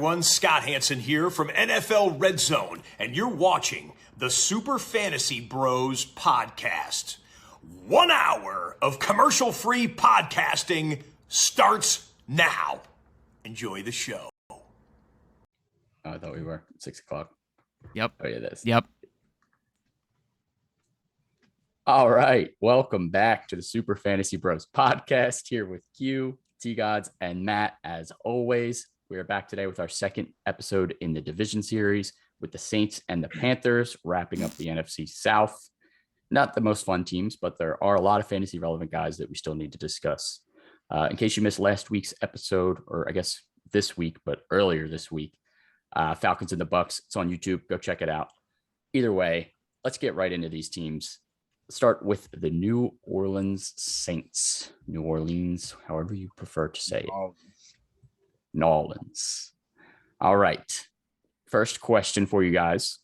everyone. Scott Hansen here from NFL Red Zone, and you're watching the Super Fantasy Bros podcast. 1 hour of commercial-free podcasting starts now. Enjoy the show. Oh, I thought we were at 6 o'clock. Yep. Oh, yeah, this. Yep. All right. Welcome back to the Super Fantasy Bros podcast here with Q, T-Gods, and Matt. As always, we are back today with our second episode in the division series with the Saints and the Panthers wrapping up the NFC South. Not the most fun teams, but there are a lot of fantasy relevant guys that we still need to discuss. In case you missed last week's episode, or I guess this week, but earlier this week, Falcons and the Bucks. It's on YouTube. Go check it out. Either way, let's get right into these teams. Start with the New Orleans Saints. New Orleans, however you prefer to say it. Nolans. All right. First question for you guys.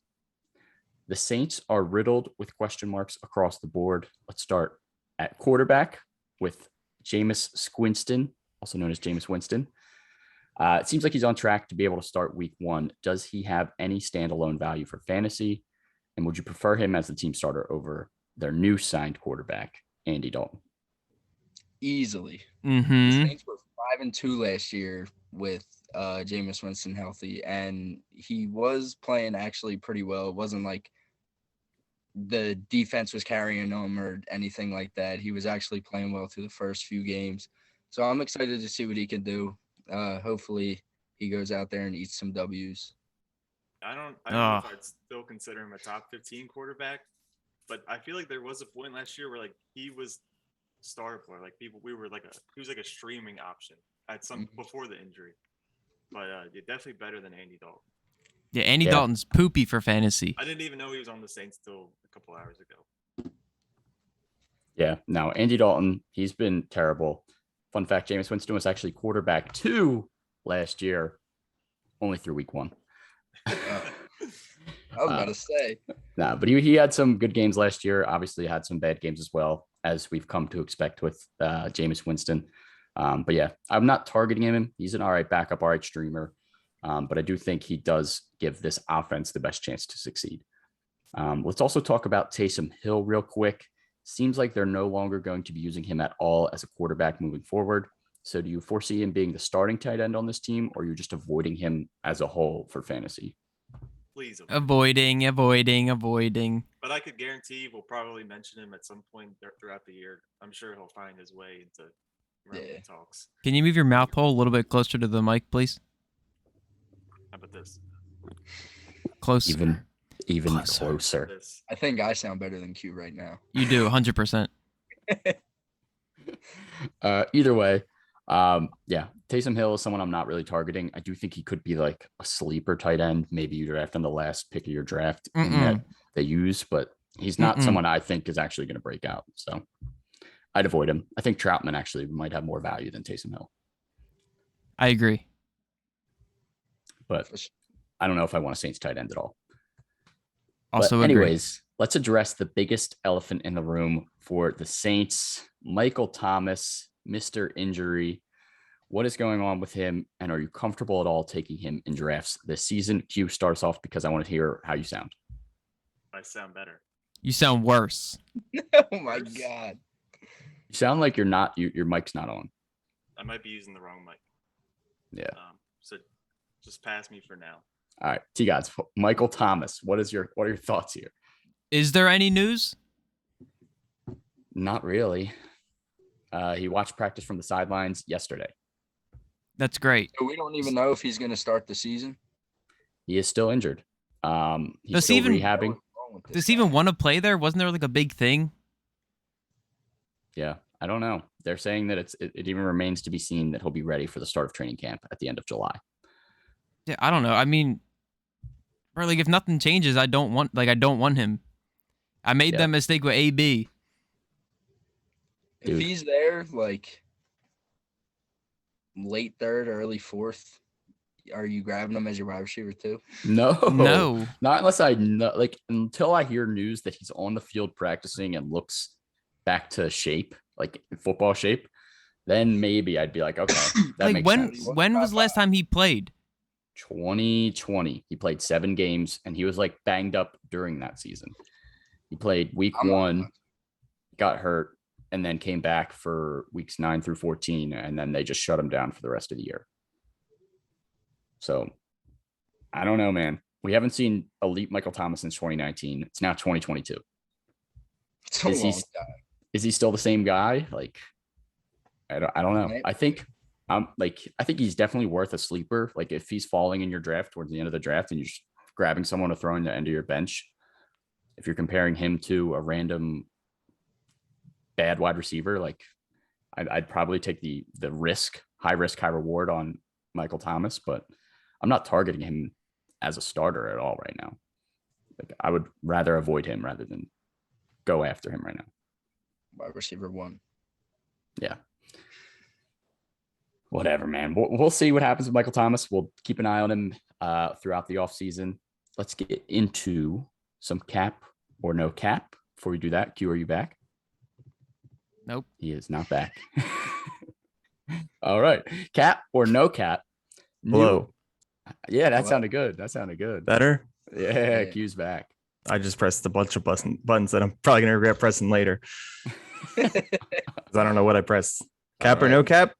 The Saints are riddled with question marks across the board. Let's start at quarterback with Jameis Winston, also known as Jameis Winston. It seems like he's on track to be able to start week 1. Does he have any standalone value for fantasy? And would you prefer him as the team starter over their new signed quarterback, Andy Dalton? Easily. Mm-hmm. The Saints were 5-2 last year with Jameis Winston healthy, and he was playing actually pretty well. It wasn't like the defense was carrying him or anything like that. He was actually playing well through the first few games. So I'm excited to see what he can do. Hopefully he goes out there and eats some W's. I don't know if I'd still consider him a top 15 quarterback, but I feel like there was a point last year where like he was star player. Like he was like a streaming option at some before the injury. But yeah, definitely better than Andy Dalton. Yeah, Andy Dalton's poopy for fantasy. I didn't even know he was on the Saints till a couple hours ago. Yeah, no, Andy Dalton, he's been terrible. Fun fact, Jameis Winston was actually quarterback 2 last year, only through week 1. I was about to say. No, but he had some good games last year. Obviously had some bad games as well, as we've come to expect with Jameis Winston. But yeah, I'm not targeting him. He's an all right backup, all right streamer. But I do think he does give this offense the best chance to succeed. Let's also talk about Taysom Hill real quick. Seems like they're no longer going to be using him at all as a quarterback moving forward. So do you foresee him being the starting tight end on this team, or you're just avoiding him as a whole for fantasy? Please Avoiding. But I could guarantee we'll probably mention him at some point throughout the year. I'm sure he'll find his way into relevant talks. Can you move your mouth hole a little bit closer to the mic, please? How about this? Closer. Even closer. I think I sound better than Q right now. You do, 100%. Either way, yeah, Taysom Hill is someone I'm not really targeting. I do think he could be like a sleeper tight end. Maybe you draft on the last pick of your draft that they use, but he's not someone I think is actually going to break out. So I'd avoid him. I think Troutman actually might have more value than Taysom Hill. I agree. But I don't know if I want a Saints tight end at all. Also, but anyways, let's address the biggest elephant in the room for the Saints. Michael Thomas, Mr. Injury. What is going on with him? And are you comfortable at all taking him in drafts this season? Q starts off because I want to hear how you sound. I sound better. You sound worse. Oh my God. You sound like you're not, your mic's not on. I might be using the wrong mic. Yeah. So just pass me for now. All right, T-Gods, Michael Thomas, what are your thoughts here? Is there any news? Not really. He watched practice from the sidelines yesterday. That's great. So we don't even know if he's going to start the season. He is still injured. He's Does still he even rehabbing. Does he even want to play there? Wasn't there like a big thing? Yeah, I don't know. They're saying that it even remains to be seen that he'll be ready for the start of training camp at the end of July. Yeah, I don't know. I mean, or like if nothing changes, I don't want him. I made that mistake with AB. If he's there, like late 3rd, early 4th, are you grabbing him as your wide receiver too? No, not unless I know, like until I hear news that he's on the field practicing and looks back to shape, like football shape, then maybe I'd be like, okay, that like makes when sense. when was the last time he played? 2020. He played 7 games, and he was like banged up during that season. He played week 1, got hurt, and then came back for weeks 9 through 14, and then they just shut him down for the rest of the year. So I don't know, man. We haven't seen elite Michael Thomas since 2019. It's now 2022. It's a long time. Is he still the same guy? Like, I don't know. I think he's definitely worth a sleeper. Like, if he's falling in your draft towards the end of the draft and you're just grabbing someone to throw in the end of your bench, if you're comparing him to a random bad wide receiver, like I'd probably take the high risk, high reward on Michael Thomas, but I'm not targeting him as a starter at all right now. Like, I would rather avoid him rather than go after him right now. Wide receiver 1. Yeah. Whatever, man. We'll see what happens with Michael Thomas. We'll keep an eye on him throughout the offseason. Let's get into some cap or no cap. Before we do that, Q, are you back? Nope. He is not back. All right. Cap or no cap? Hello. Yeah, that sounded good. Better? Yeah, Q's back. I just pressed a bunch of buttons that I'm probably going to regret pressing later. 'Cause I don't know what I pressed. Cap or no cap?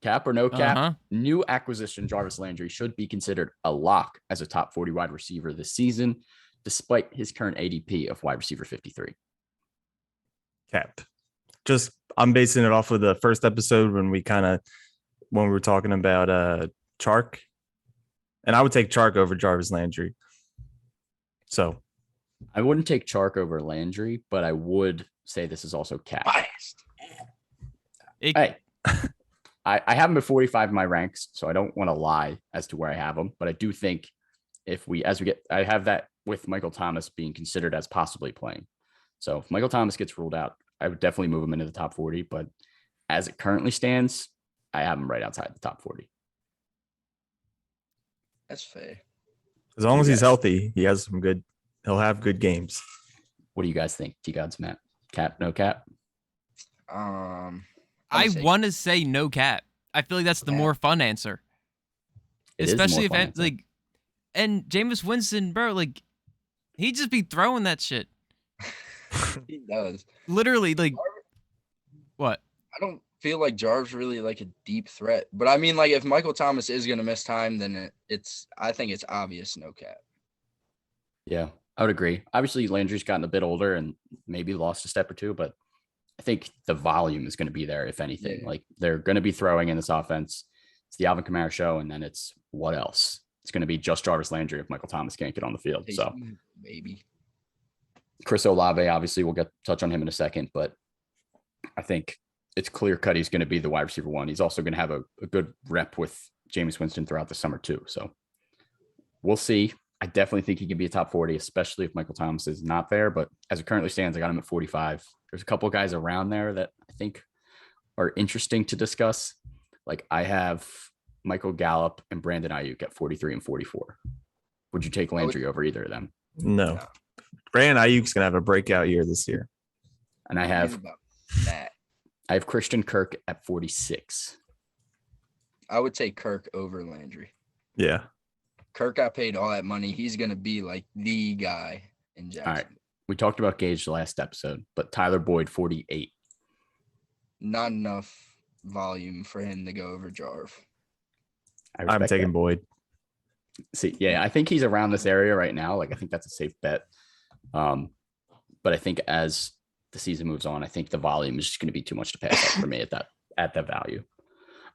Cap or no cap? Uh-huh. New acquisition Jarvis Landry should be considered a lock as a top 40 wide receiver this season, despite his current ADP of wide receiver 53. Cap. Just, I'm basing it off of the first episode when we were talking about Chark. And I would take Chark over Jarvis Landry. So I wouldn't take Chark over Landry, but I would say this is also cap. Biased. Hey, I have him at 45 in my ranks, so I don't want to lie as to where I have him. But I do think I have that with Michael Thomas being considered as possibly playing. So if Michael Thomas gets ruled out, I would definitely move him into the top 40. But as it currently stands, I have him right outside the top 40. That's fair. as long as he's healthy, he'll have good games. What do you guys think? T-Gods, Matt? Cap, no cap? I want to say no cap. I feel like that's the more fun answer. Especially if and Jameis Winston, bro, like he'd just be throwing that shit. He does. Literally, like what? I don't feel like Jarvis really like a deep threat. But I mean, like if Michael Thomas is gonna miss time, then I think it's obvious no cap. Yeah, I would agree. Obviously, Landry's gotten a bit older and maybe lost a step or two, but I think the volume is going to be there, if anything. Like they're going to be throwing in this offense. It's the Alvin Kamara show, and then it's what else? It's going to be just Jarvis Landry if Michael Thomas can't get on the field. So maybe Chris Olave, obviously, we'll touch on him in a second, but I think it's clear cut he's going to be the wide receiver one. He's also going to have a good rep with Jameis Winston throughout the summer too. So we'll see. I definitely think he can be a top 40, especially if Michael Thomas is not there. But as it currently stands, I got him at 45. There's a couple of guys around there that I think are interesting to discuss. Like I have Michael Gallup and Brandon Ayuk at 43 and 44. Would you take Landry over either of them? No. Brandon Ayuk's going to have a breakout year this year. And I have Christian Kirk at 46. I would take Kirk over Landry. Yeah. Kirk got paid all that money. He's going to be like the guy in Jacksonville. All right. We talked about Gage the last episode, but Tyler Boyd, 48. Not enough volume for him to go over Jarv. I'm taking Boyd. See, yeah, I think he's around this area right now. Like, I think that's a safe bet. But I think as the season moves on, I think the volume is just going to be too much to pass up for me at that value.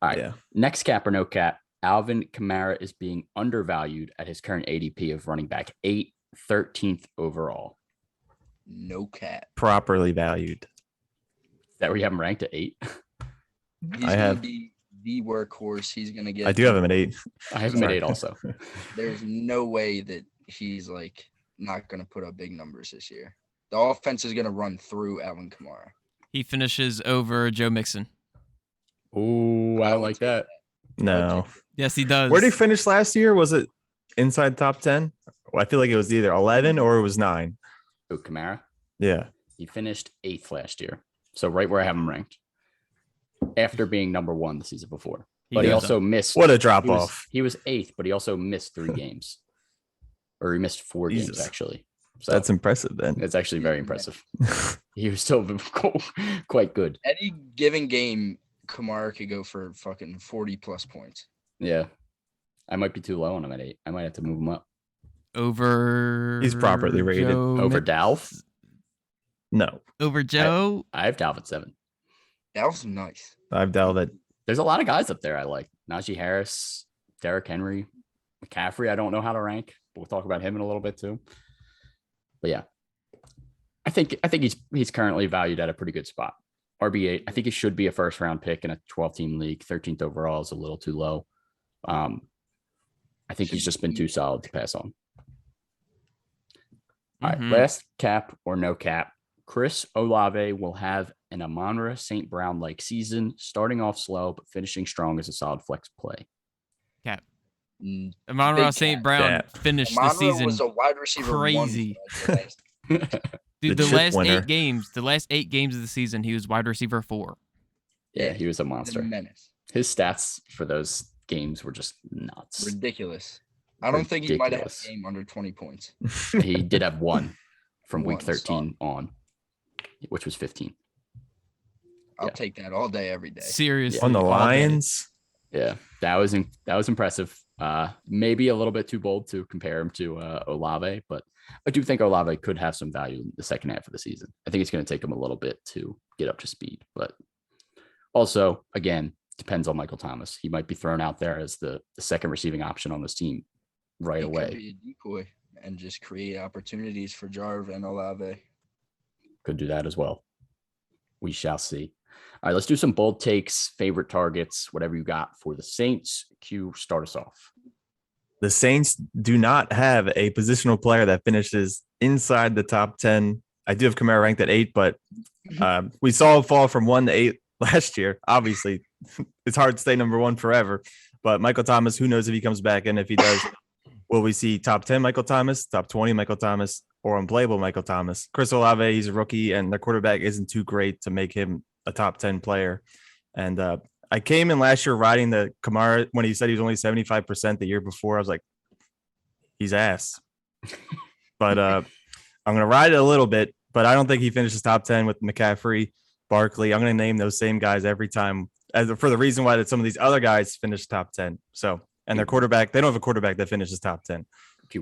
All right. Yeah. Next cap or no cap. Alvin Kamara is being undervalued at his current ADP of running back 8, 13th overall. No cap. Properly valued. Is that where you have him ranked at 8? He's going to be the workhorse. He's going to get. I do have him at 8. I have him at 8 also. There's no way that he's like not going to put up big numbers this year. The offense is going to run through Alvin Kamara. He finishes over Joe Mixon. Ooh, I don't like that. No. Yes, he does. Where did he finish last year? Was it inside top 10? Well, I feel like it was either 11 or it was 9. Oh, Kamara? Yeah. He finished 8th last year. So right where I have him ranked. After being number 1 the season before. But he also missed. What a drop off. He was 8th, but he also missed 3 games. Or he missed 4 games, actually. So that's impressive then. It's actually very impressive. He was still quite good. Any given game, Kamara could go for fucking 40+ points. Yeah. I might be too low on him at 8. I might have to move him up. Over. He's properly rated. Over Dalv? No. Over Joe? I have Dalv at 7. Dalv's nice. I have Dalv at. There's a lot of guys up there I like. Najee Harris, Derrick Henry, McCaffrey. I don't know how to rank. But we'll talk about him in a little bit too. But yeah, I think he's currently valued at a pretty good spot. RB8. I think he should be a first round pick in a 12-team league. 13th overall is a little too low. I think he's just been too solid to pass on. All right, last cap or no cap. Chris Olave will have an Amon-Ra St. Brown-like season, starting off slow but finishing strong as a solid flex play. Cap. Amon-Ra St. Brown finished the season was a wide receiver crazy. Dude, the last 8 games of the season, he was wide receiver 4. Yeah, he was a monster. His stats for those games were just nuts. Ridiculous. I don't think he might have a game under 20 points. He did have one from week 13 on, which was 15. I'll take that all day, every day. Seriously. On the Lions? Yeah, that was impressive. Maybe a little bit too bold to compare him to Olave, but I do think Olave could have some value in the second half of the season. I think it's going to take him a little bit to get up to speed, but also, again, depends on Michael Thomas. He might be thrown out there as the second receiving option on this team right away. Could be a decoy and just create opportunities for Jarv and Olave. Could do that as well. We shall see. All right, let's do some bold takes, favorite targets, whatever you got for the Saints. Q, start us off. The Saints do not have a positional player that finishes inside the top 10. I do have Kamara ranked at 8, but we saw it fall from 1 to 8 last year. Obviously, it's hard to stay number 1 forever. But Michael Thomas, who knows if he comes back? And if he does, will we see top 10 Michael Thomas, top 20 Michael Thomas, or unplayable Michael Thomas? Chris Olave, he's a rookie, and their quarterback isn't too great to make him a top 10 player. And I came in last year riding the Kamara when he said he was only 75% the year before. I was like, he's ass. But I'm going to ride it a little bit, but I don't think he finishes top 10 with McCaffrey, Barkley. I'm going to name those same guys every time for the reason why that some of these other guys finish top 10. So, and their quarterback, they don't have a quarterback that finishes top 10.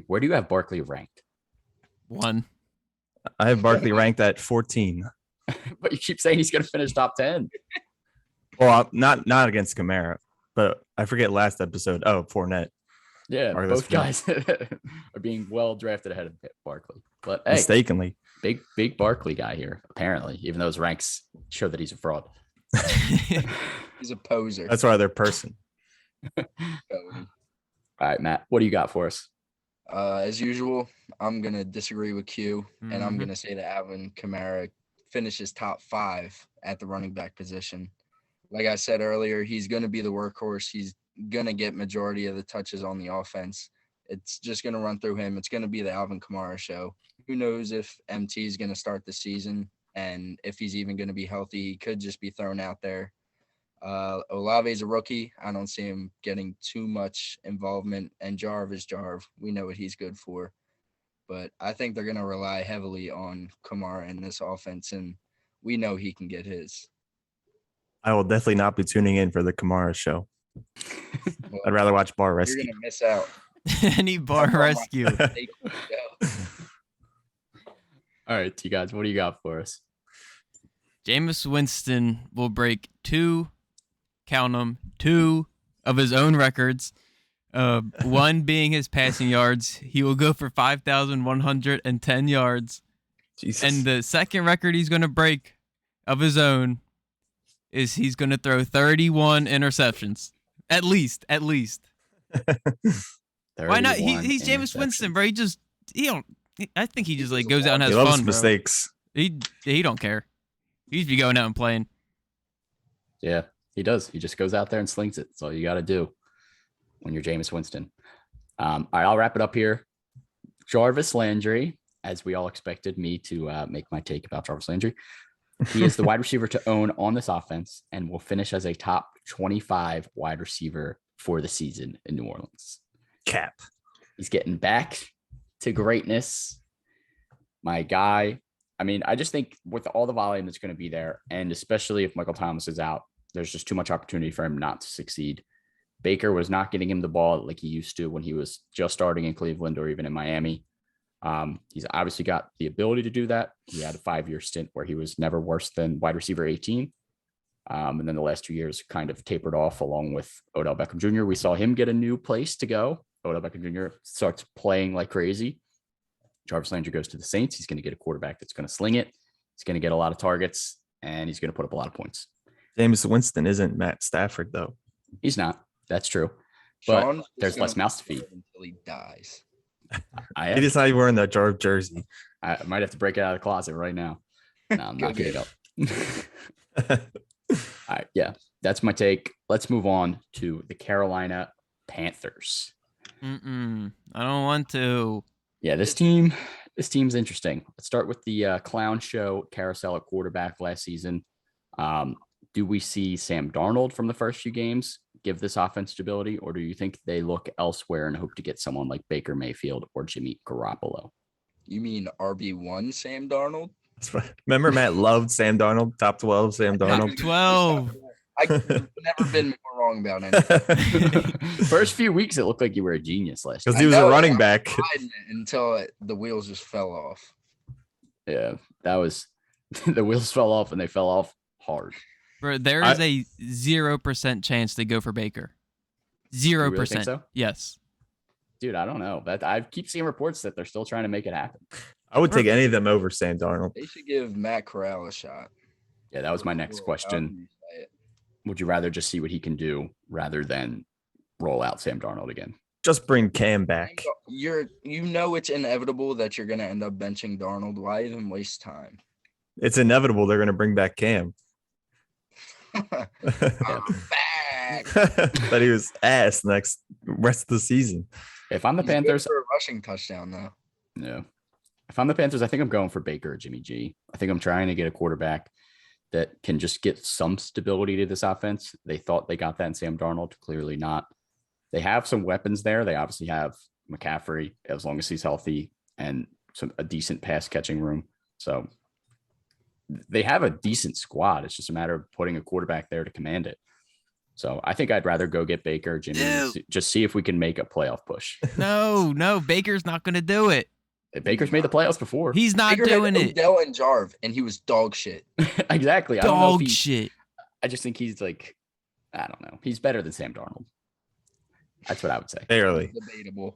Where do you have Barkley ranked? 1. I have Barkley ranked at 14. But you keep saying he's going to finish top 10. Well, not against Kamara, but I forget last episode. Oh, Fournette. Yeah, both guys are being well drafted ahead of Barkley. But hey, mistakenly, big Barkley guy here, apparently, even though his ranks show that he's a fraud. He's a poser. That's why they're person. All right, Matt, what do you got for us? As usual, I'm going to disagree with Q, and I'm going to say that Alvin Kamara finishes top 5 at the running back position. Like I said earlier, he's going to be the workhorse. He's going to get majority of the touches on the offense. It's just going to run through him. It's going to be the Alvin Kamara show. Who knows if MT is going to start the season and if he's even going to be healthy. He could just be thrown out there. Olave is a rookie. I don't see him getting too much involvement. And Jarv is Jarv. We know what he's good for. But I think they're going to rely heavily on Kamara in this offense, and we know he can get his. I will definitely not be tuning in for the Kamara show. Well, I'd rather watch Bar Rescue. You're going to miss out. Any Bar Rescue. All right, you guys, what do you got for us? Jameis Winston will break 2 of his own records. One being his passing yards. He will go for 5,110 yards. Jesus. And the second record he's going to break of his own is he's going to throw 31 interceptions. At least. Why not? He's Jameis Winston, bro. I think he just goes out and has fun, bro. Mistakes. He don't care. He should be going out and playing. Yeah, he does. He just goes out there and slings it. That's all you got to do when you're Jameis Winston. All right, I'll wrap it up here. Jarvis Landry, as we all expected me to make my take about Jarvis Landry. He is the wide receiver to own on this offense and will finish as a top 25 wide receiver for the season in New Orleans. Cap. He's getting back to greatness. My guy. I mean, I just think with all the volume that's going to be there, and especially if Michael Thomas is out, there's just too much opportunity for him not to succeed. Baker was not getting him the ball like he used to when he was just starting in Cleveland or even in Miami. He's obviously got the ability to do that. He had a 5-year stint where he was never worse than wide receiver 18. And then the last 2 years kind of tapered off along with Odell Beckham Jr. We saw him get a new place to go. Odell Beckham Jr. starts playing like crazy. Jarvis Landry goes to the Saints. He's going to get a quarterback that's going to sling it. He's going to get a lot of targets, and he's going to put up a lot of points. Jameis Winston isn't Matt Stafford, though. He's not. That's true. But Sean's there's less mouths to feed. Until he dies. He decided wearing that Jarvis jersey. I might have to break it out of the closet right now. No, I'm not getting up. All right. Yeah, that's my take. Let's move on to the Carolina Panthers. I don't want to. Yeah, this team's interesting. Let's start with the clown show carousel at quarterback last season. Do we see Sam Darnold from the first few games give this offense stability, or do you think they look elsewhere and hope to get someone like Baker Mayfield or Jimmy Garoppolo? You mean RB1 Sam Darnold? Remember Matt loved Sam Darnold, top 12 Sam Darnold. 12. I've never been more wrong about anything. First few weeks, it looked like you were a genius last year. Because he was a running back. Until the wheels just fell off. Yeah, that was the wheels fell off, and they fell off hard. Bro, there is a 0% chance they go for Baker. 0%. You really think so? Yes. Dude, I don't know. I keep seeing reports that they're still trying to make it happen. I would take any of them over Sam Darnold. They should give Matt Corral a shot. Yeah, that was my next question. Would you rather just see what he can do rather than roll out Sam Darnold again? Just bring Cam back. You know it's inevitable that you're going to end up benching Darnold. Why even waste time? It's inevitable they're going to bring back Cam. I'm back. But he was ass next rest of the season. If I'm the He's good Panthers, for a rushing touchdown though. yeah. If I'm the Panthers, I think I'm going for Baker or Jimmy G. I think I'm trying to get a quarterback that can just get some stability to this offense. They thought they got that in Sam Darnold. Clearly not. They have some weapons there. They obviously have McCaffrey, as long as he's healthy, and a decent pass catching room. So they have a decent squad. It's just a matter of putting a quarterback there to command it. So I think I'd rather go get Baker, Jimmy, just see if we can make a playoff push. No, Baker's not going to do it. Baker's made the playoffs before. He's not Baker doing had it. Odell and Jarv, and he was dog shit. Exactly. I don't know Dog shit. I just think he's like, I don't know. He's better than Sam Darnold. That's what I would say. Barely. Debatable.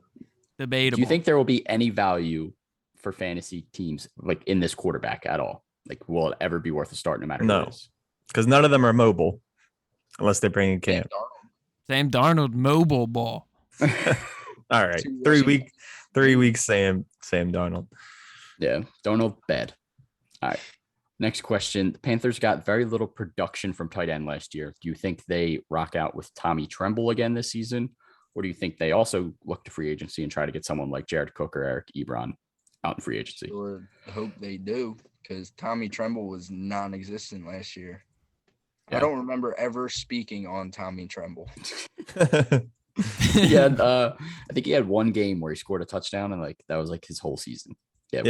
Do you think there will be any value for fantasy teams like in this quarterback at all? Like, will it ever be worth a start no matter No. what it is? Because none of them are mobile unless they bring in Cam. Sam Darnold mobile ball. All right. 3 weeks Sam Darnold. Yeah. Darnold bad. All right. Next question. The Panthers got very little production from tight end last year. Do you think they rock out with Tommy Tremble again this season? Or do you think they also look to free agency and try to get someone like Jared Cook or Eric Ebron out in free agency? Or hope they do, because Tommy Tremble was non-existent last year. Yeah. I don't remember ever speaking on Tommy Tremble. He had, I think he had one game where he scored a touchdown, and like that was like his whole season. Yeah,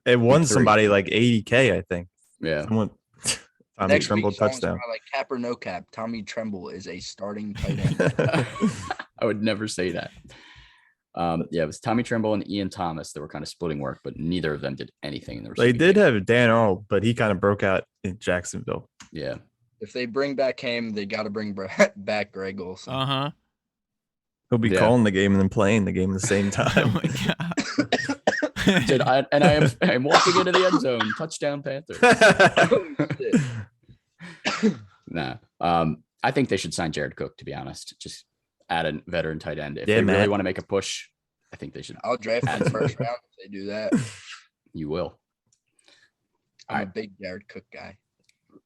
it won week 3. somebody like 80K, I think. Yeah. Someone, Tommy Next Tremble week, someone's touchdown. gonna like cap or no cap. Tommy Tremble is a starting tight end. I would never say that. Yeah, it was Tommy Tremble and Ian Thomas that were kind of splitting work, but neither of them did anything in the They receiving did game. have Dan Arnold, but he kind of broke out in Jacksonville. Yeah. If they bring back Cam, they got to bring back Greg Olsen. Uh-huh. He'll be calling the game and then playing the game at the same Oh time. my God. Dude, I'm walking into the end zone. Touchdown Panthers. Nah. I think they should sign Jared Cook, to be honest. Just add a veteran tight end. If they really want to make a push, I think they should. I'll draft in the first round if they do that. You will. I'm a big Jared Cook guy.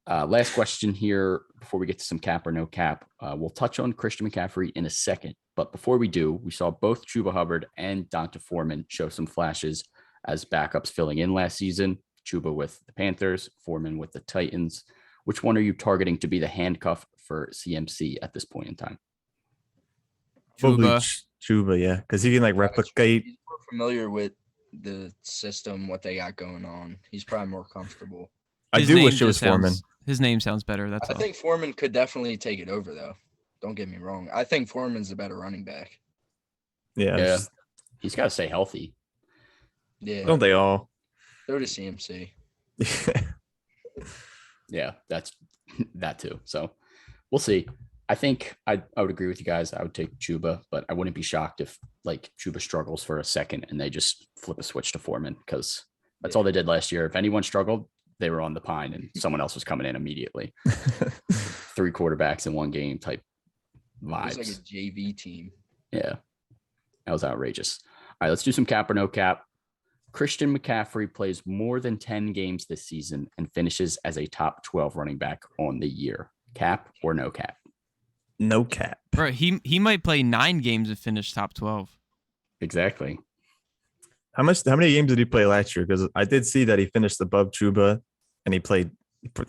Last question here before we get to some cap or no cap. We'll touch on Christian McCaffrey in a second. But before we do, we saw both Chuba Hubbard and Donta Foreman show some flashes as backups filling in last season. Chuba with the Panthers, Foreman with the Titans. Which one are you targeting to be the handcuff for CMC at this point in time? Probably Chuba. Chuba, yeah, because he can like replicate. He's more familiar with the system, what they got going on. He's probably more comfortable. I His do name wish it was just sounds- Foreman. His name sounds better. That's I all. think Foreman could definitely take it over, though. Don't get me wrong. I think Foreman's a better running back. Yeah. He's got to stay healthy. Yeah. Don't they all? So does CMC. Yeah, that's that too. So we'll see. I think I would agree with you guys. I would take Chuba, but I wouldn't be shocked if like Chuba struggles for a second and they just flip a switch to Foreman because that's all they did last year. If anyone struggled, they were on the pine and someone else was coming in immediately. 3 quarterbacks in one game type vibes. It was like a JV team. Yeah, that was outrageous. All right, let's do some cap or no cap. Christian McCaffrey plays more than 10 games this season and finishes as a top 12 running back on the year. Cap or no cap? No cap. Bro, he might play 9 games and finish top 12. Exactly. How many games did he play last year? Because I did see that he finished above Chuba, and he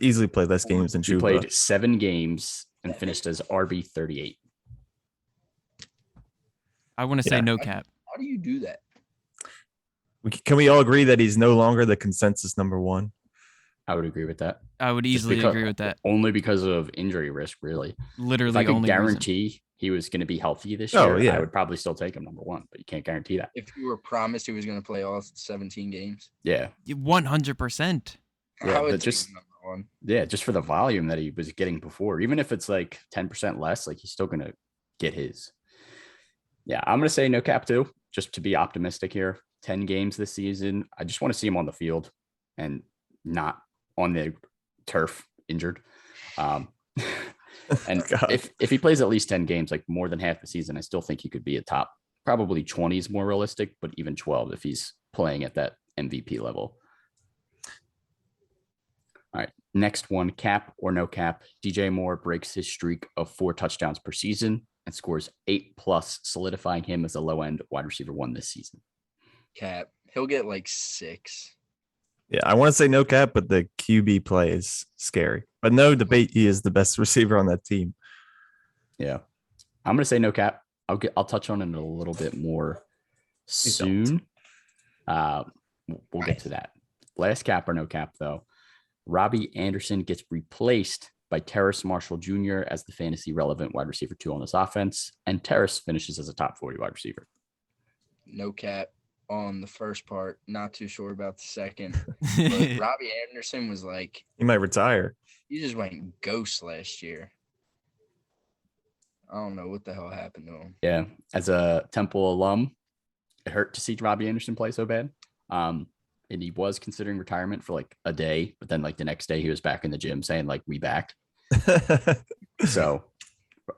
easily played less games than He Chuba. played 7 games and finished as RB 38. I want to say no cap. How do you do that? Can we all agree that he's no longer the consensus number 1? I would agree with that. I would Just easily because- agree with that. Only because of injury risk, really. Literally, If I could only guarantee he was going to be healthy this Oh, year, yeah. I would probably still take him number 1, but you can't guarantee that. If you were promised he was going to play all 17 games, Yeah. 100%. Yeah, I would but take just- him number 1. Yeah, just for the volume that he was getting before, even if it's like 10% less, like he's still going to get his. Yeah, I'm going to say no cap too, just to be optimistic here. 10 games this season. I just want to see him on the field and not on the turf injured. And God. if he plays at least 10 games, like more than half the season, I still think he could be a top, probably 20 is more realistic, but even 12 if he's playing at that MVP level. All right, next one, cap or no cap. DJ Moore breaks his streak of 4 touchdowns per season and scores 8+, solidifying him as a low-end wide receiver 1 this season. Cap. He'll get like 6. Yeah, I want to say no cap, but the QB play is scary. But no debate, he is the best receiver on that team. Yeah, I'm gonna say no cap. I'll touch on it a little bit more soon. We'll get to that. Last cap or no cap though. Robbie Anderson gets replaced by Terrace Marshall Jr. as the fantasy relevant wide receiver 2 on this offense, and Terrace finishes as a top 40 wide receiver. No cap on the first part. Not too sure about the second. But Robbie Anderson was like, He might retire. he just went ghost last year. I don't know what the hell happened to him. Yeah, as a Temple alum, it hurt to see Robbie Anderson play so bad. And he was considering retirement for like a day, but then like the next day he was back in the gym saying like we back. So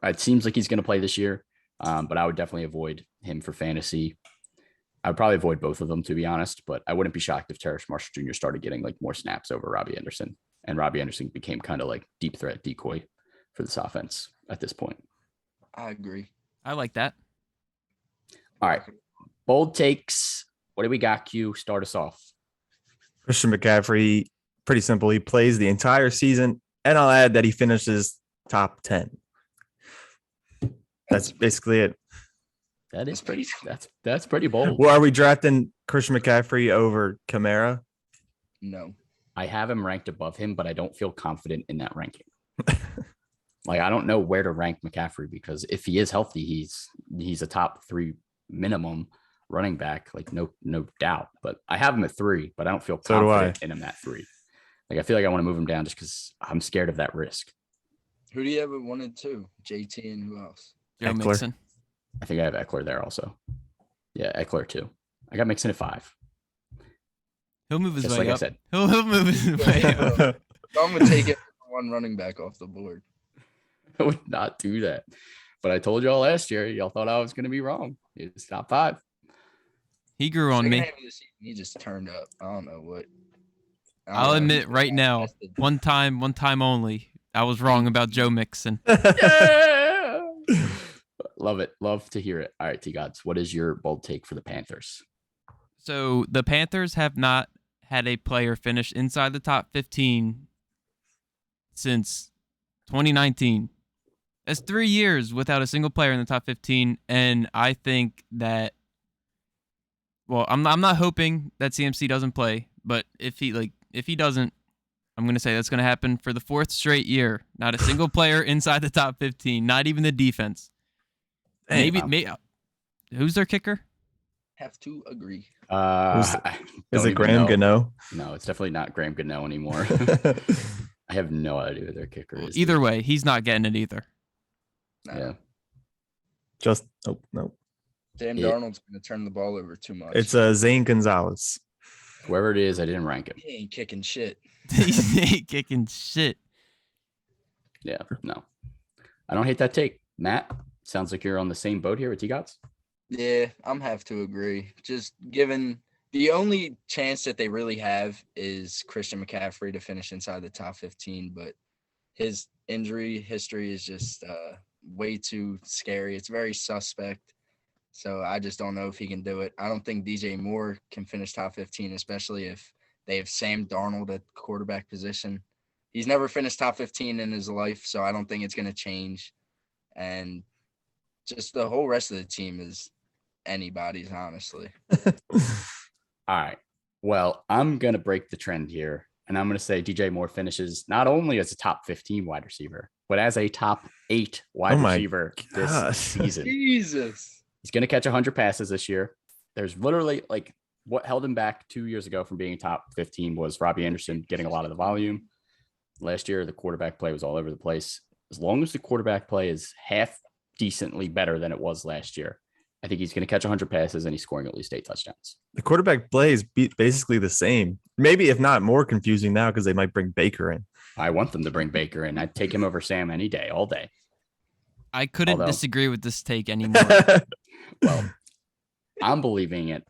it seems like he's going to play this year, but I would definitely avoid him for fantasy. I would probably avoid both of them, to be honest, but I wouldn't be shocked if Terrace Marshall Jr. started getting like more snaps over Robbie Anderson, and Robbie Anderson became kind of like deep threat decoy for this offense at this point. I agree. I like that. All right. Bold takes. What do we got, Q? Start us off. Christian McCaffrey, pretty simple. He plays the entire season, and I'll add that he finishes top 10. That's basically it. That is pretty. That's pretty bold. Well, are we drafting Christian McCaffrey over Kamara? No. I have him ranked above him, but I don't feel confident in that ranking. Like, I don't know where to rank McCaffrey because if he is healthy, he's a top 3 minimum running back, like no doubt. But I have him at 3, but I don't feel confident in him at 3. Like, I feel like I want to move him down just because I'm scared of that risk. Who do you have at 1 and 2? JT and who else? Joe Eckler. Mixon. I think I have Eckler there also. Yeah, Eckler too. I got Mixon at 5. He'll move his Just way like I up. said. He'll move his way up. I'm going to take it for 1 running back off the board. I would not do that. But I told y'all last year, y'all thought I was going to be wrong. It's top 5. He grew on Second me. half of the season, he just turned up. I don't know what. I don't I'll know. admit right now, one time only, I was wrong about Joe Mixon. Yeah. Love it. Love to hear it. All right, T-Gods, what is your bold take for the Panthers? So the Panthers have not had a player finish inside the top 15 since 2019. That's 3 years without a single player in the top 15, and I think that. Well, I'm not hoping that CMC doesn't play, but if he doesn't, I'm gonna say that's gonna happen for the 4th straight year. Not a single player inside the top 15, not even the defense. Maybe who's their kicker? Have to agree. Is it Graham Gano? No, it's definitely not Graham Gano anymore. I have no idea who their kicker is. Either way, he's not getting it either. No. Yeah. Just no. Sam Darnold's going to turn the ball over too much. It's Zane Gonzalez. Whoever it is, I didn't rank him. He ain't kicking shit. He ain't kicking shit. Yeah, no. I don't hate that take. Matt, sounds like you're on the same boat here with T-Gots. Yeah, I'm have to agree. Just given the only chance that they really have is Christian McCaffrey to finish inside the top 15, but his injury history is just way too scary. It's very suspect. So I just don't know if he can do it. I don't think DJ Moore can finish top 15, especially if they have Sam Darnold at quarterback position. He's never finished top 15 in his life, so I don't think it's going to change. And just the whole rest of the team is anybody's, honestly. All right. Well, I'm going to break the trend here, and I'm going to say DJ Moore finishes not only as a top 15 wide receiver, but as a top 8 wide receiver this season. Jesus. He's going to catch 100 passes this year. There's literally what held him back 2 years ago from being top 15 was Robbie Anderson getting a lot of the volume. Last year, the quarterback play was all over the place. As long as the quarterback play is half decently better than it was last year, I think he's going to catch 100 passes and he's scoring at least 8 touchdowns. The quarterback play is basically the same. Maybe if not more confusing now because they might bring Baker in. I want them to bring Baker in. I'd take him over Sam any day, all day. I couldn't disagree with this take anymore. Well, I'm believing it.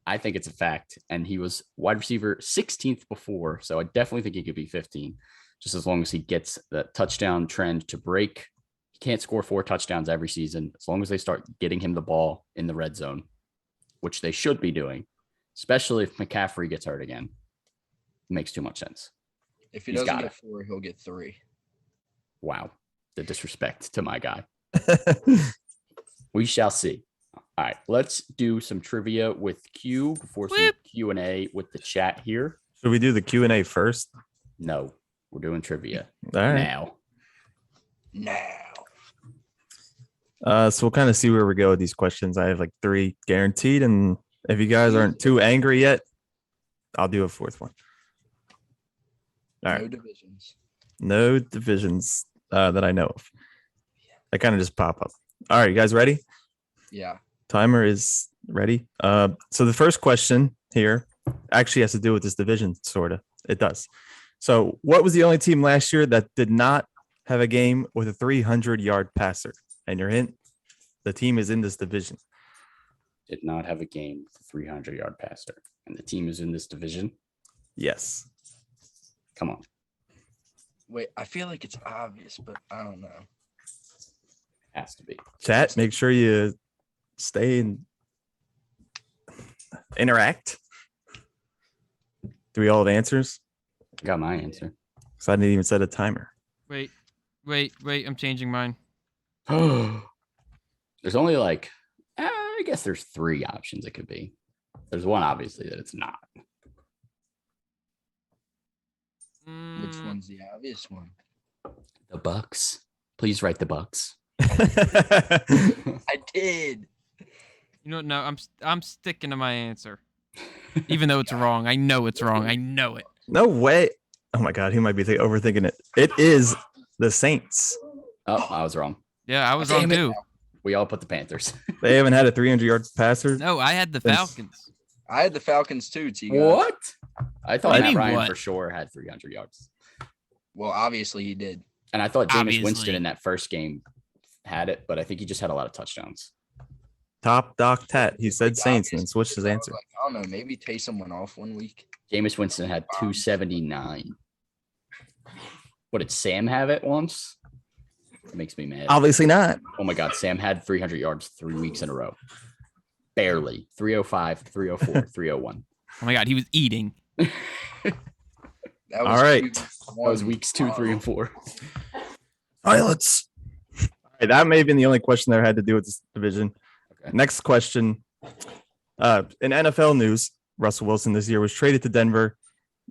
I think it's a fact. And he was wide receiver 16th before. So I definitely think he could be 15, just as long as he gets the touchdown trend to break. He can't score 4 touchdowns every season. As long as they start getting him the ball in the red zone, which they should be doing, especially if McCaffrey gets hurt again. It makes too much sense. If he doesn't get 4, he'll get 3. Wow. The disrespect to my guy. We shall see. All right, let's do some trivia with Q before some Q&A with the chat here. Should we do the Q&A first? No, we're doing trivia now. So we'll kind of see where we go with these questions. I have 3 guaranteed, and if you guys aren't too angry yet, I'll do a 4th one. All right. No divisions that I know of. They kind of just pop up. All right, you guys ready? Yeah. Timer is ready. So the first question here actually has to do with this division, sort of. It does. So what was the only team last year that did not have a game with a 300-yard passer? And your hint, the team is in this division. Did not have a game with a 300-yard passer. And the team is in this division? Yes. Come on. Wait, I feel like it's obvious, but I don't know. Has to be. Chat, make sure you stay and interact. Do we all have answers? I got my answer. So I didn't even set a timer. Wait. I'm changing mine. There's only I guess there's 3 options it could be. There's one, obviously, that it's not. Which one's the obvious one? The Bucks. Please write the Bucks. I did. You know, no, I'm sticking to my answer. Even though it's wrong. I know it's wrong. I know it. No way. Oh my God, he might be overthinking it. It is the Saints. Oh, I was wrong. Yeah, I was wrong too. We all put the Panthers. They haven't had a 300-yard passer. No, I had the Falcons. I had the Falcons too, T. What? I thought Matt Ryan what? for sure had 300 yards. Well, obviously he did. And I thought Jameis Winston in that first game had it, but I think he just had a lot of touchdowns. Top Doc Tat. He said Saints and then switched his answer. I don't know. Maybe Taysom went off one week. Jameis Winston had 279. What, did Sam have it once? It makes me mad. Obviously not. Oh my God, Sam had 300 yards 3 weeks in a row. Barely. 305, 304, 301. Oh my God, he was eating. That was All right. week That one. was weeks 2, 3, and 4. Silence. All right, that may have been the only question that had to do with this division. Okay. Next question. In NFL news, Russell Wilson this year was traded to Denver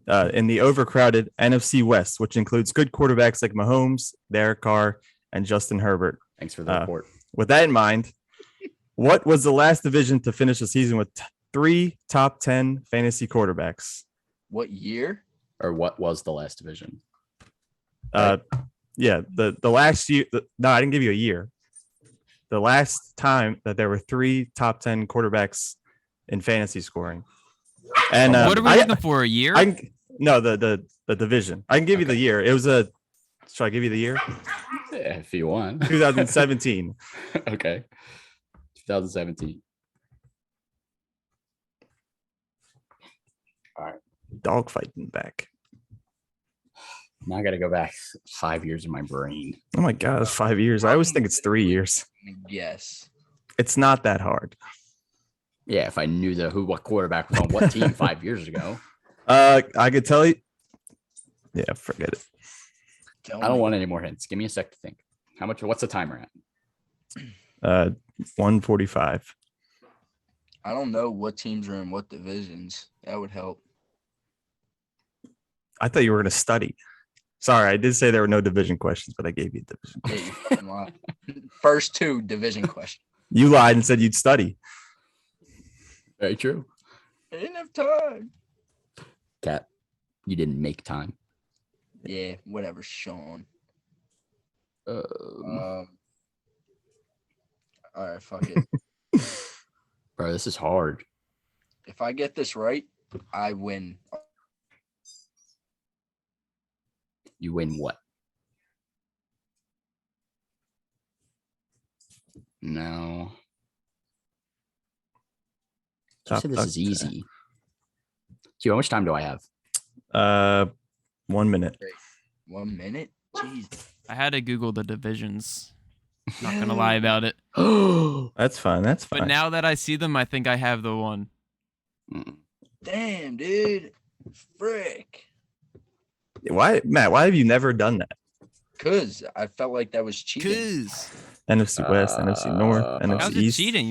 in the overcrowded NFC West, which includes good quarterbacks like Mahomes, Derek Carr, and Justin Herbert. Thanks for the report. With that in mind, what was the last division to finish the season with 3 top 10 fantasy quarterbacks? What year? Or what was the last division? Yeah, the last year. No, I didn't give you a year. The last time that there were 3 top 10 quarterbacks in fantasy scoring. And what are we looking for? A year? No, the division. I can give you the year. It was should I give you the year? Yeah, if you want. 2017. Okay. 2017. All right. Dogfighting back. Now I got to go back 5 years in my brain. Oh my God, it's 5 years. I always think it's 3 years. Yes. It's not that hard. Yeah, if I knew what quarterback was on what team 5 years ago. I could tell you. Yeah, forget it. I don't want any more hints. Give me a sec to think. What's the timer at? 145. I don't know what teams are in what divisions. That would help. I thought you were going to study. Sorry, I did say there were no division questions, but I gave you a division. Yeah, you fucking lied. First 2 division questions. You lied and said you'd study. Very true. I didn't have time. Cat, you didn't make time. Yeah, whatever, Sean. Um, All right, fuck it. Bro, this is hard. If I get this right, I win. You win what? No. You said this is easy. Q, how much time do I have? 1 minute. 1 minute? Jeez. I had to Google the divisions. Not gonna lie about it. That's fine. That's fine. But now that I see them, I think I have the one. Damn, dude. Frick. Why, Matt? Why have you never done that? Because I felt like that was cheating. Cause NFC West, NFC North, how's NFC how's it East. cheating?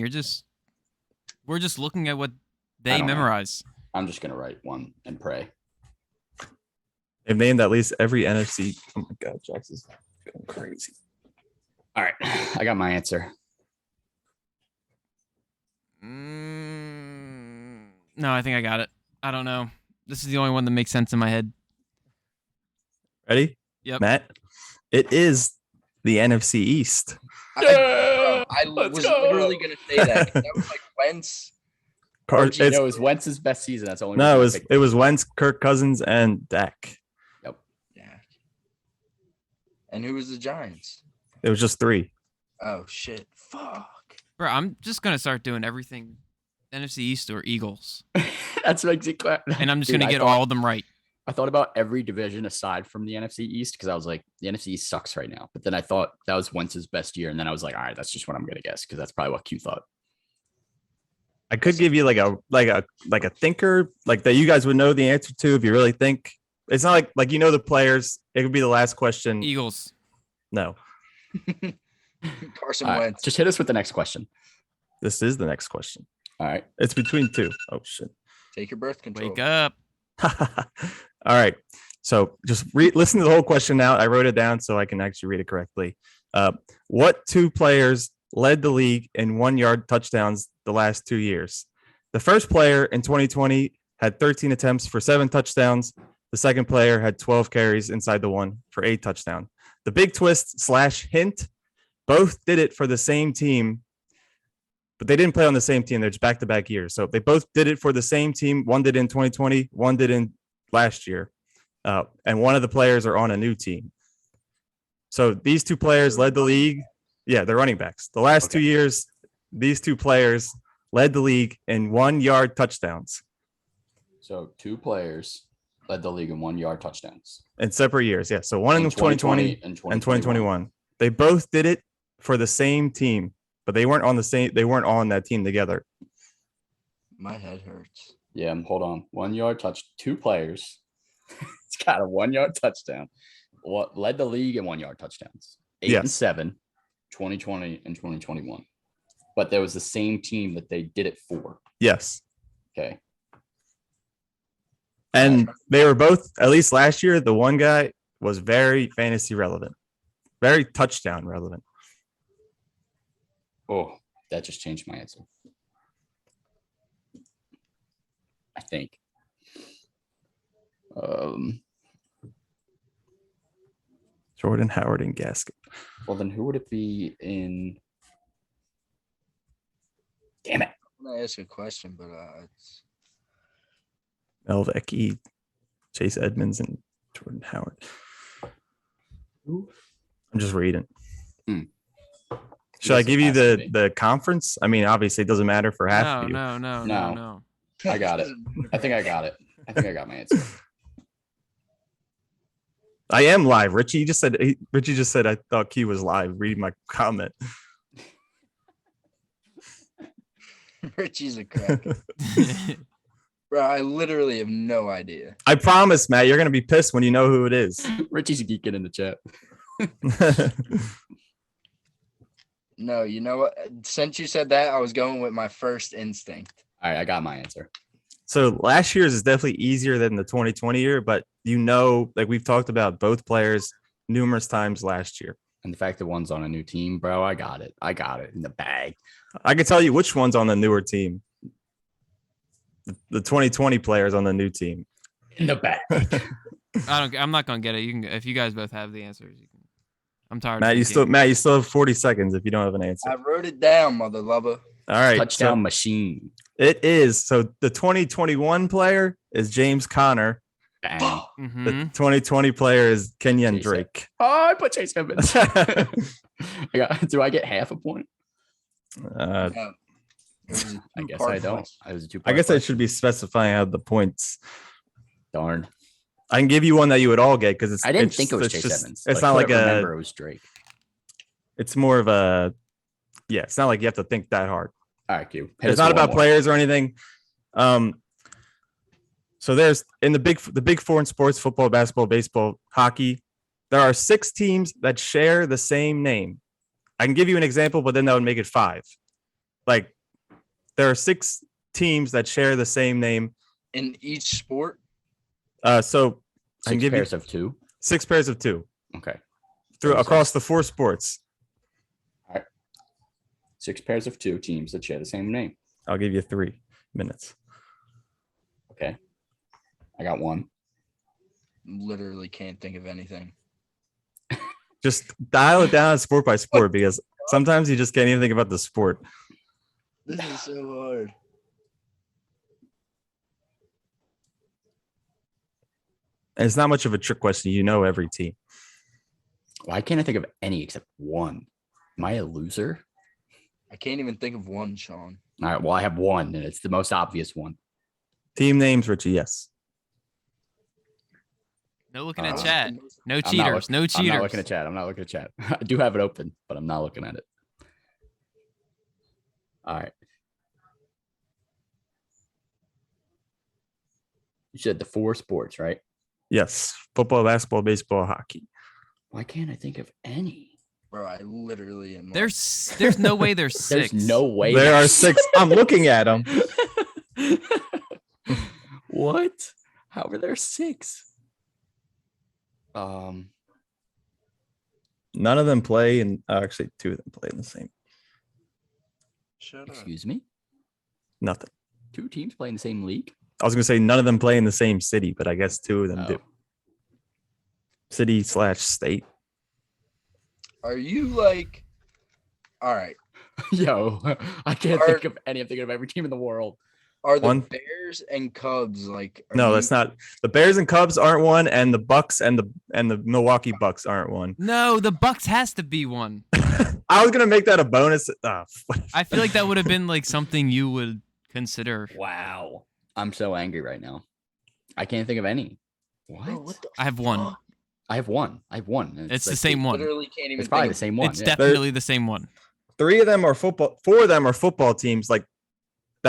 We're just looking at what I they don't know. memorize. I'm just going to write one and pray. They've named at least every NFC. Oh my God, Jax is going crazy. All right. I got my answer. No, I think I got it. I don't know. This is the only one that makes sense in my head. Ready? Yep. Matt, it is the NFC East. I was literally going to say that. That was like Wentz. It was Wentz's best season. That's the only. No, reason I picked it was Wentz, Kirk Cousins, and Dak. Yep. Yeah. And who was the Giants? It was just 3. Oh, shit. Fuck. Bro, I'm just gonna start doing everything NFC East or Eagles. That's exactly. And I'm just gonna get all of them right. I thought about every division aside from the NFC East because I was like, the NFC East sucks right now. But then I thought that was Wentz's best year, and then I was like, all right, that's just what I'm gonna guess because that's probably what Q thought. I could give you like a thinker like that you guys would know the answer to if you really think. It's not like you know the players. It could be the last question. Eagles. No, Carson All right, Wentz. just hit us with the next question. this is the next question. All right. It's between 2. Oh shit. Take your birth control. Wake up. All right. So just listen to the whole question now. I wrote it down so I can actually read it correctly. What 2 players led the league in 1-yard touchdowns the last 2 years? The first player in 2020 had 13 attempts for 7 touchdowns. The second player had 12 carries inside the 1 for 8 touchdowns. The big twist / hint, both did it for the same team, but they didn't play on the same team. They're just back-to-back years. So they both did it for the same team. One did in 2020, one did in last year. And one of the players are on a new team. So these 2 players led the league. Yeah, they're running backs. The last 2 years, these 2 players led the league in 1-yard touchdowns. So 2 players led the league in 1-yard touchdowns. In separate years, yeah. So one in 2020 and 2021. They both did it for the same team, but they weren't on that team together. My head hurts. Yeah, hold on. 1 yard touch, 2 players. It's got a 1 yard touchdown. What led the league in 1 yard touchdowns? 8 and Yes. 7, 2020 and 2021. But there was the same team that they did it for. Yes. Okay. And they were both, at least last year, the one guy was very fantasy relevant, very touchdown relevant. Oh, that just changed my answer. I think. Jordan Howard and Gaskin. Well, then who would it be in? Damn it. I'm gonna ask a question, but it's Melvecki, Chase Edmonds, and Jordan Howard. I'm just reading. Should I give you the conference? I mean, obviously, it doesn't matter for half of you. No. I got it. I think I got it. I think I got my answer. I am live. Richie just said I thought Q was live. Reading my comment. Richie's a crack. Bro, I literally have no idea. I promise, Matt, you're gonna be pissed when you know who it is. Richie's geeking in the chat. No, you know what? Since you said that, I was going with my first instinct. All right, I got my answer. So last year's is definitely easier than the 2020 year, but like we've talked about both players numerous times last year. And the fact that one's on a new team, bro, I got it. I got it in the bag. I can tell you which one's on the newer team. The 2020 players on the new team. In the bag. I'm not gonna get it. You can, if you guys both have the answers. You can. I'm tired. Matt, you still have 40 seconds if you don't have an answer. I wrote it down, mother lover. All right. Touchdown machine. It is. So the 2021 player is James Conner. Bang. The 2020 player is Kenyon Chase Drake. Oh, I put Chase Edmonds. Do I get half a point? I guess I don't. I guess I should be specifying out the points. Darn. I can give you one that you would all get because I didn't think it was Chase Edmonds. It's not like remember it was Drake. It's more of a it's not like you have to think that hard. All right, Q. It's not about players or anything. So there's in the big four in sports: football, basketball, baseball, hockey. There are 6 teams that share the same name. I can give you an example, but then that would make it 5. Like there are 6 teams that share the same name in each sport. So I can give pairs of 2. 6 pairs of 2. Okay. Across the 4 sports. All right. 6 pairs of 2 teams that share the same name. I'll give you 3 minutes. Okay. I got 1. Literally can't think of anything. Just dial it down sport by sport because sometimes you just can't even think about the sport. This is so hard. And it's not much of a trick question. You know every team. Why can't I think of any except 1? Am I a loser? I can't even think of one, Sean. All right. Well, I have 1, and it's the most obvious one. Team names, Richie. Yes. No looking at chat. No cheaters. No cheaters. I'm not looking at chat. I do have it open, but I'm not looking at it. All right. You said the 4 sports, right? Yes. Football, basketball, baseball, hockey. Why can't I think of any? Bro, I literally am. There's no way there's 6. There's no way. There are 6. I'm looking at them. What? How are there 6? None of them play, and actually 2 of them play in the same. Shut up. Excuse me? Nothing. 2 teams play in the same league? I was gonna say none of them play in the same city, but I guess 2 of them do. City/state. Are you like? All right. Yo, I can't think of any. I'm thinking of every team in the world. Are the Bears and Cubs like? No, that's not. The Bears and Cubs aren't one, and the Bucks and the Milwaukee Bucks aren't one. No, the Bucks has to be one. I was gonna make that a bonus. I feel like that would have been like something you would consider. Wow, I'm so angry right now. I can't think of any. What? Bro, what the I have 1. I have one. It's like the same one. Literally can't even. It's probably the same one. It's definitely the same one. 3 of them are football. 4 of them are football teams. Like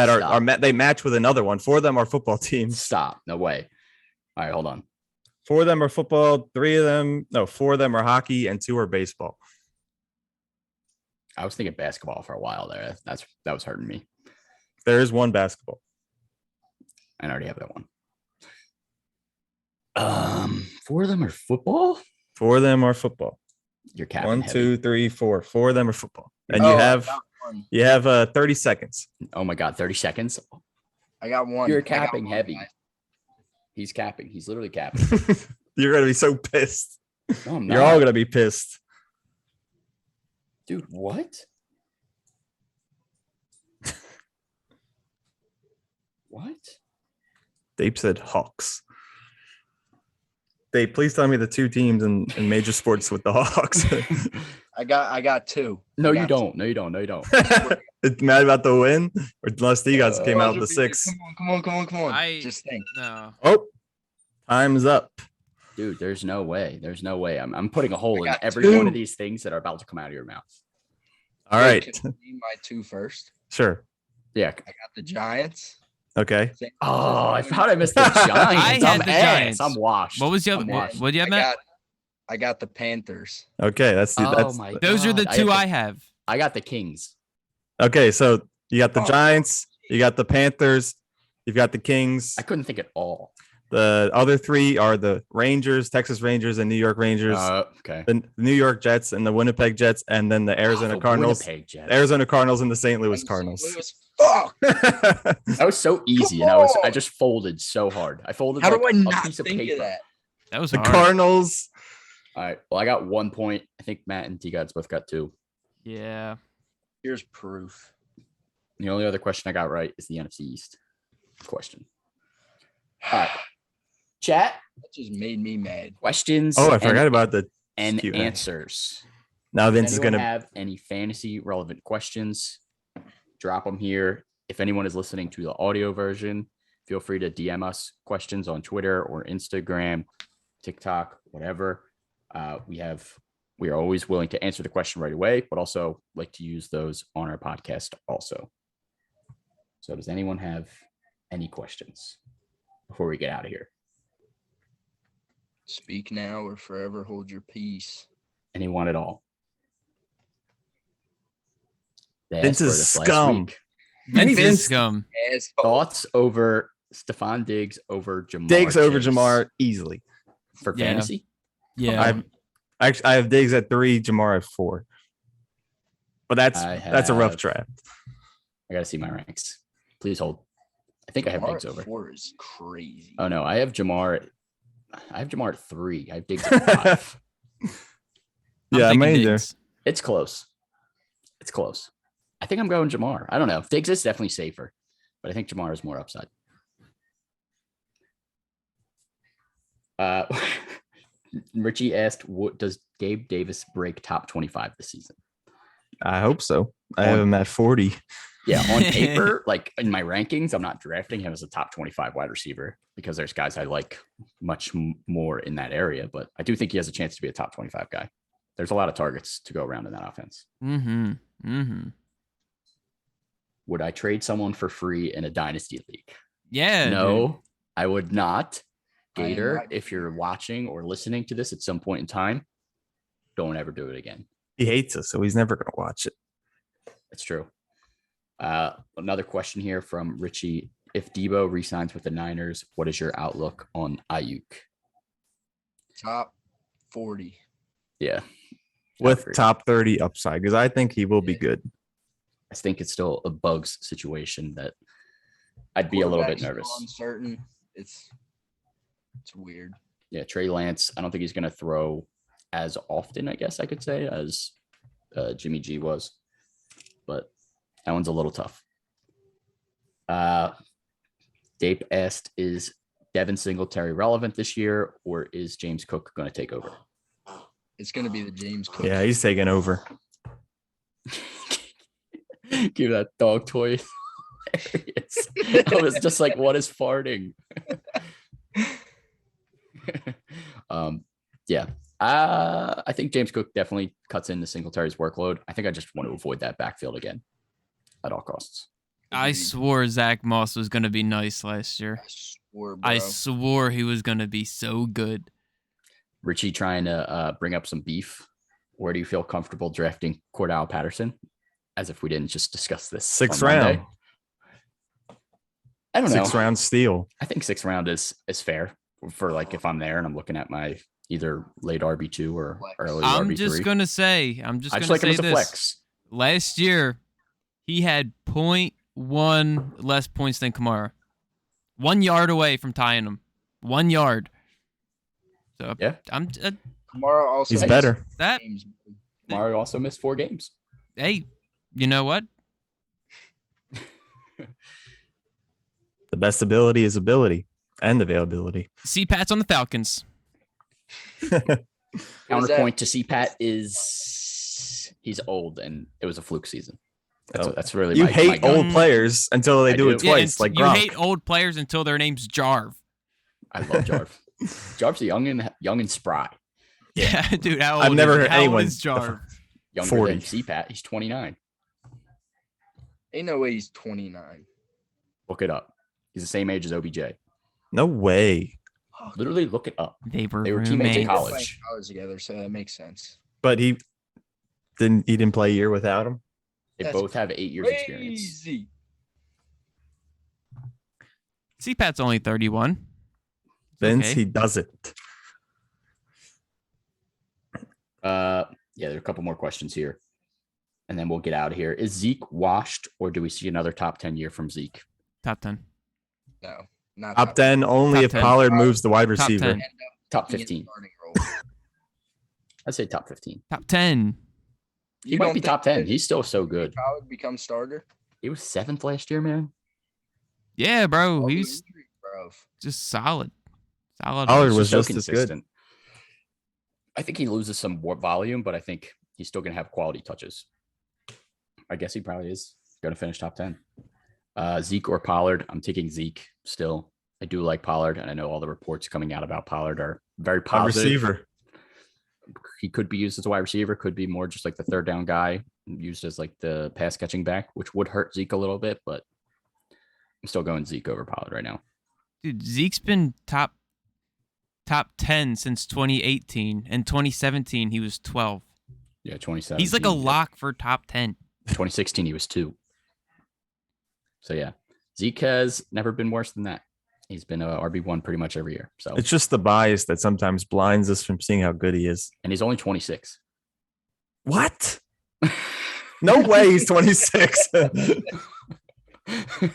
that they match with another one. 4 of them are football teams. Stop. No way. All right, hold on. 4 of them are football. 4 of them are hockey, and 2 are baseball. I was thinking basketball for a while there. That was hurting me. There is one basketball. I already have that one. 4 of them are football. 4 of them are football. You're capping. 1, heavy. 2, 3, 4. 4 of them are football, and you have 30 seconds. Oh my God, 30 seconds. I got one. You're capping heavy. Guys. He's capping. He's literally capping. You're gonna be so pissed. No, I'm not. You're all gonna be pissed, dude. What? What? Dave said Hawks. Dave, please tell me the 2 teams in major sports with the Hawks. I got 2. No, you don't. No, you don't. No, you don't. It's mad about the win, or unless you guys came out with the 6. Come on. Just think. No. Oh, time's up. Dude, there's no way. There's no way. I'm putting a hole in every 2. one of these things that are about to come out of your mouth. All right. Can you name my 2 first? Sure. Yeah. I got the Giants. Okay. Oh, I thought I missed the Giants. I had the Giants. I'm washed. What was your? What do you have, Matt? I got the Panthers. Okay, that's those are the 2 I have. I got the Kings. Okay, so you got the Giants, you got the Panthers, you've got the Kings. I couldn't think at all. The other 3 are the Rangers, Texas Rangers, and New York Rangers. Okay. The New York Jets and the Winnipeg Jets, and then the Arizona Cardinals. Arizona Cardinals and the St. Louis Cardinals. Fuck. That was so easy, and I just folded so hard. I folded. How like do I not a piece of think paper. of that? That was the hard. Cardinals. All right. Well, I got 1 point. I think Matt and T-Gods both got 2. Yeah. Here's proof. The only other question I got right is the NFC East question. All right. Chat. That just made me mad. Questions. Oh, I forgot about the and Q&A. answers. Now Vince is going to have any fantasy relevant questions. Drop them here. If anyone is listening to the audio version, feel free to DM us questions on Twitter or Instagram, TikTok, whatever. We are always willing to answer the question right away, but also like to use those on our podcast also. So does anyone have any questions before we get out of here? Speak now or forever hold your peace. Anyone at all? Vince is scum. Vince is scum. Thoughts over Stephon Diggs over Jamar. Diggs over Jamar easily for fantasy. Yeah, I have Diggs at 3, Jamar at 4. But that's a rough draft. I gotta see my ranks. Please hold. I think I have Diggs over. 4 is crazy. Oh no, I have Jamar. I have Jamar at 3. I have Diggs at 5. Yeah, I'm either. It's close. It's close. I think I'm going Jamar. I don't know. Diggs is definitely safer, but I think Jamar is more upside. Richie asked, "What does Gabe Davis break top 25 this season?" I hope so. I have him at 40. Yeah, on paper, like in my rankings, I'm not drafting him as a top 25 wide receiver because there's guys I like much more in that area. But I do think he has a chance to be a top 25 guy. There's a lot of targets to go around in that offense. Would I trade someone for free in a dynasty league? Yeah. No, dude. I would not. Gator, if you're watching or listening to this at some point in time, don't ever do it again. He hates us, so he's never going to watch it. That's true. Another question here from Richie. If Debo resigns with the Niners, what is your outlook on Ayuk? Top 40. Yeah. With top 30 upside, because I think he will be good. I think it's still a bugs situation that I'd be a little bit nervous. Uncertain. It's weird. Yeah, Trey Lance, I don't think he's going to throw as often, I guess I could say, as Jimmy G was. But that one's a little tough. Dave asked, is Devin Singletary relevant this year, or is James Cook going to take over? It's going to be the James Cook. Yeah, he's taking over. Give that dog toy. I was just like, what is farting? Yeah. I think James Cook definitely cuts into Singletary's workload. I think I just want to avoid that backfield again at all costs. I swore Zach Moss was going to be nice last year. I I swore he was going to be so good. Richie trying to bring up some beef. Where do you feel comfortable drafting Cordell Patterson? As if we didn't just discuss this. Sixth on Monday. round. I don't know. 6th round steal. I think 6th round is fair for like if I'm there and I'm looking at my either late RB2 or early RB3. I'm just going to say like him as a this. flex. Last year, he had 0.1 less points than Kamara. 1 yard away from tying him. 1 yard. So yeah, Kamara also he's better. That Kamara also missed 4 games. Hey, you know what? The best ability is ability and availability. C-Pat's on the Falcons. Counterpoint to CPAT is he's old and it was a fluke season. That's really you my hate old players until they do it twice. Like you Gronk. hate old players until their name's Jarv. I love Jarv. Jarv's young and spry. Yeah, dude. How old I've never is, heard how old anyone is Jarv? Younger 40. than CPAT. He's 29. Ain't no way he's 29. Look it up. He's the same age as OBJ. No way. Literally look it up. They were teammates in roommates. They were college. playing college together, so that makes sense. But he didn't play a year without him. They That's both have 8 years experience. Crazy. C-Pat's only 31. Vince, Okay. he does it. Yeah, there are a couple more questions here. And then we'll get out of here. Is Zeke washed or do we see another top 10 year from Zeke? Top 10. No, not Top 10 only Top if 10. Pollard moves the wide Top receiver. 10. Top He in 15. starting role. I'd say top 15. Top 10. He You might don't be think top 10. that He's still so good. Pollard become starter? He was 7th last year, man. Yeah, bro. Oh, He's injury, bro. just solid. Solid. Pollard He's was so just as good. consistent. I think he loses some more volume, but I think he's still going to have quality touches. I guess he probably is going to finish top 10. Zeke or Pollard? I'm taking Zeke still. I do like Pollard, and I know all the reports coming out about Pollard are very Wide positive. receiver. He could be used as a wide receiver, could be more just like the third down guy, used as like the pass catching back, which would hurt Zeke a little bit, but I'm still going Zeke over Pollard right now. Dude, Zeke's been top 10 since 2018. In 2017, he was 12. Yeah, 27. He's like a lock for top 10. 2016, he was 2. So yeah, Zeke has never been worse than that. He's been a RB1 pretty much every year. So It's just the bias that sometimes blinds us from seeing how good he is. and he's only 26. What? No way he's 26.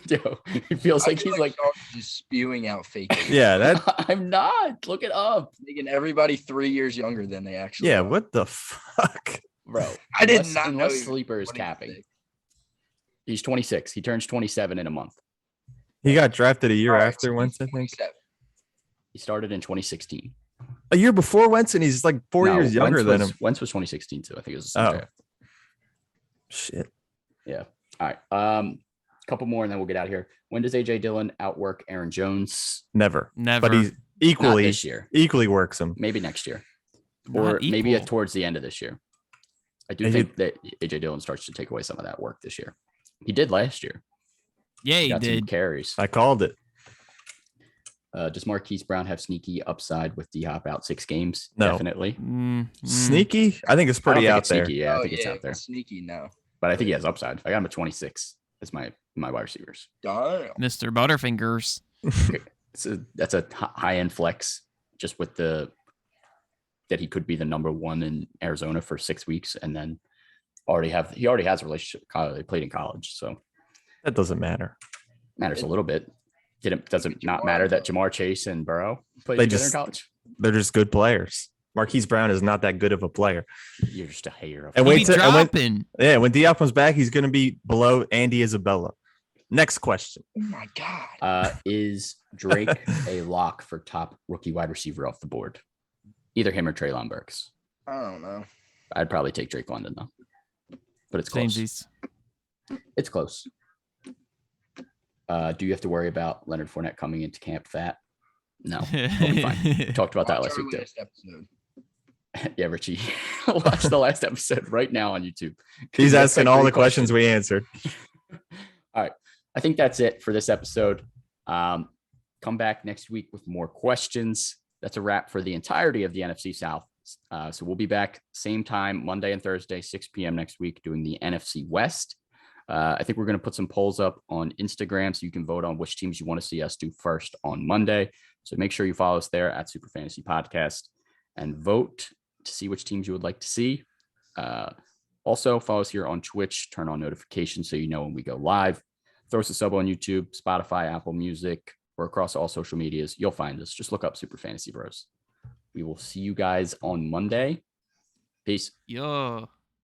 Yo, it feels I like feel he's like, y'all are just spewing out fake. Yeah, that. I'm not. Look it up, Making everybody 3 years younger than they actually Yeah, are. what the fuck? bro. I did not know Unless he was Sleeper is 26. capping. He's 26. He turns 27 in a month. He got drafted a year All right, after so Wentz, I he's think. 27. He started in 2016. A year before Wentz, and he's like 4 No, years younger Wentz than was- him. Wentz was 2016 too. I think it was the same Oh. draft. Shit. Yeah. All right. Couple more and then we'll get out of here. When does AJ Dillon outwork Aaron Jones? Never. Never. But he's Not equally this year. works him. Maybe next year. Not Or maybe equal. towards the end of this year. I do And think that AJ Dillon starts to take away some of that work this year. He did last year. Yeah, he Got some did. carries. I called it. Does Marquise Brown have sneaky upside with D-Hop out 6 games? No. Definitely. Sneaky? I think it's I don't pretty think out it's there. sneaky. Yeah, I Oh, think it's yeah, out there. Sneaky now. But I think he has upside. I got him at 26 as my wide receivers. Damn. Mr. Butterfingers. That's a high end flex, just with the that he could be the number 1 in Arizona for 6 weeks, and then he already has a relationship. They played in college, so That doesn't matter. matters a little bit. Does it not matter that Jamar Chase and Burrow played They together just- in college? They're just good players. Marquise Brown is not that good of a player. You're just a hater. And He wait be till and when, dropping. yeah, when Diop comes back, he's going to be below Andy Isabella. Next question. Oh my god. Is Drake a lock for top rookie wide receiver off the board? Either him or Treylon Burks. I don't know. I'd probably take Drake London though, but it's close. Samesies. It's close. Do you have to worry about Leonard Fournette coming into camp fat? No, he'll be fine. We talked about that Watch last our week too. last episode. Yeah, Richie, watch the last episode right now on YouTube. He's That's asking like all 3 the questions we answered. All right. I think that's it for this episode. Come back next week with more questions. That's a wrap for the entirety of the NFC South. So we'll be back same time, Monday and Thursday, 6 p.m. next week, doing the NFC West. I think we're going to put some polls up on Instagram so you can vote on which teams you want to see us do first on Monday. So make sure you follow us there at Super Fantasy Podcast and vote to see which teams you would like to see. Also, follow us here on Twitch. Turn on notifications so you know when we go live. Throw us a sub on YouTube, Spotify, Apple Music, or across all social medias. You'll find us. Just look up Super Fantasy Bros. We will see you guys on Monday. Peace. Yo.